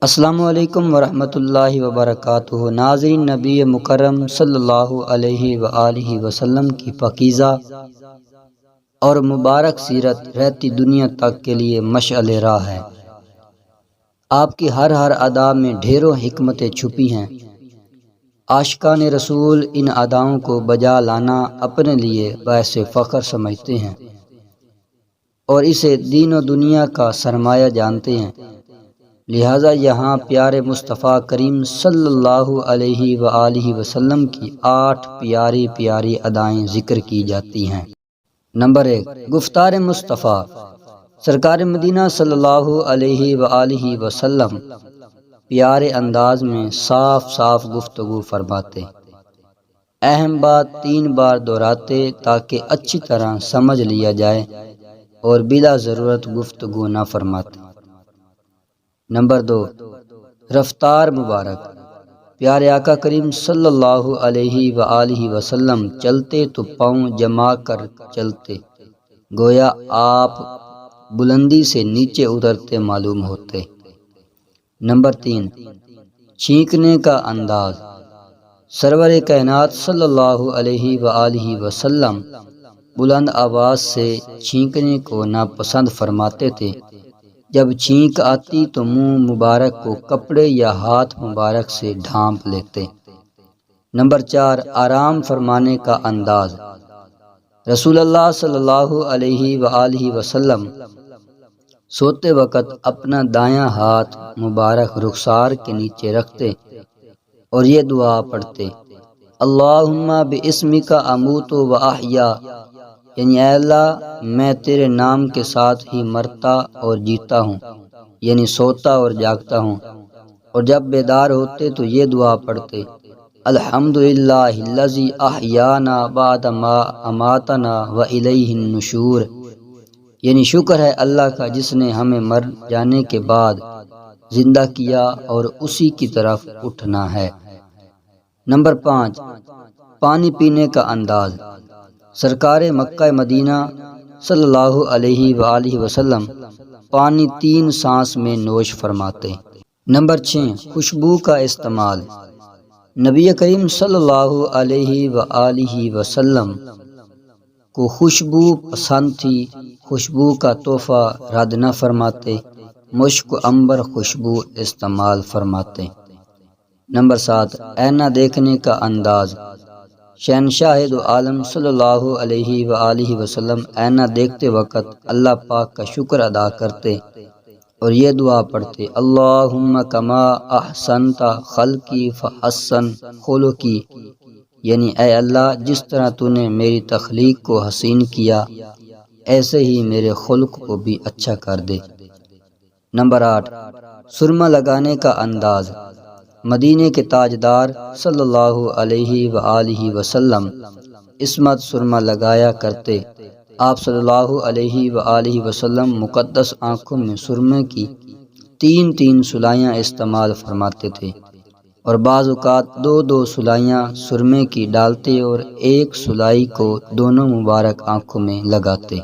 السلام علیکم ورحمۃ اللہ وبرکاتہ۔ ناظرین، نبی مکرم صلی اللہ علیہ وآلہ وسلم کی پاکیزہ اور مبارک سیرت رہتی دنیا تک کے لیے مشعل راہ ہے۔ آپ کی ہر ادا میں ڈھیروں حکمتیں چھپی ہیں۔ عاشقان رسول ان اداؤں کو بجا لانا اپنے لیے باعث فخر سمجھتے ہیں اور اسے دین و دنیا کا سرمایہ جانتے ہیں۔ لہٰذا یہاں پیارے مصطفیٰ کریم صلی اللہ علیہ وآلہ وسلم کی 8 پیاری ادائیں ذکر کی جاتی ہیں۔ نمبر 1، گفتار مصطفیٰ۔ سرکار مدینہ صلی اللہ علیہ وآلہ وسلم پیارے انداز میں صاف گفتگو فرماتے، اہم بات 3 بار دہراتے تاکہ اچھی طرح سمجھ لیا جائے اور بلا ضرورت گفتگو نہ فرماتے۔ نمبر 2، رفتار مبارک۔ پیارے آقا کریم صلی اللہ علیہ وآلہ وسلم چلتے تو پاؤں جما کر چلتے، گویا آپ بلندی سے نیچے اترتے معلوم ہوتے۔ نمبر 3، چھینکنے کا انداز۔ سرور کائنات صلی اللہ علیہ وآلہ وسلم بلند آواز سے چھینکنے کو ناپسند فرماتے تھے۔ جب چھینک آتی تو منہ مبارک کو کپڑے یا ہاتھ مبارک سے ڈھانپ لیتے۔ نمبر 4، آرام فرمانے کا انداز۔ رسول اللہ صلی اللہ علیہ وآلہ وسلم سوتے وقت اپنا دایاں ہاتھ مبارک رخسار کے نیچے رکھتے اور یہ دعا پڑھتے، اللہم باسمک اموت و احیا، یعنی اے اللہ میں تیرے نام کے ساتھ ہی مرتا اور جیتا ہوں، یعنی سوتا اور جاگتا ہوں۔ اور جب بیدار ہوتے تو یہ دعا پڑھتے، الحمدللہ الذی احیانا بعد ما اماتنا والیہ النشور، یعنی شکر ہے اللہ کا جس نے ہمیں مر جانے کے بعد زندہ کیا اور اسی کی طرف اٹھنا ہے۔ نمبر 5، پانی پینے کا انداز۔ سرکار مکہ مدینہ صلی اللہ علیہ وآلہ وسلم پانی 3 سانس میں نوش فرماتے۔ نمبر 6، خوشبو کا استعمال۔ نبی کریم صلی اللہ علیہ وآلہ وسلم کو خوشبو پسند تھی، خوشبو کا تحفہ رد نہ فرماتے، مشک و عنبر خوشبو استعمال فرماتے۔ نمبر 7، آئینہ دیکھنے کا انداز۔ شہنشاہ دو عالم صلی اللہ علیہ وآلہ وسلم آئینہ دیکھتے وقت اللہ پاک کا شکر ادا کرتے اور یہ دعا پڑھتے، اللہم کما احسنت خلقی فحسن خلقی، یعنی اے اللہ جس طرح تو نے میری تخلیق کو حسین کیا ایسے ہی میرے خلق کو بھی اچھا کر دے۔ نمبر 8، سرما لگانے کا انداز۔ مدینے کے تاجدار صلی اللہ علیہ وآلہ وسلم عصمت سرما لگایا کرتے۔ آپ صلی اللہ علیہ وآلہ وسلم مقدس آنکھوں میں سرمے کی 3 سلائیاں استعمال فرماتے تھے اور بعض اوقات 2 سلائیاں سرمے کی ڈالتے اور 1 سلائی کو دونوں مبارک آنکھوں میں لگاتے۔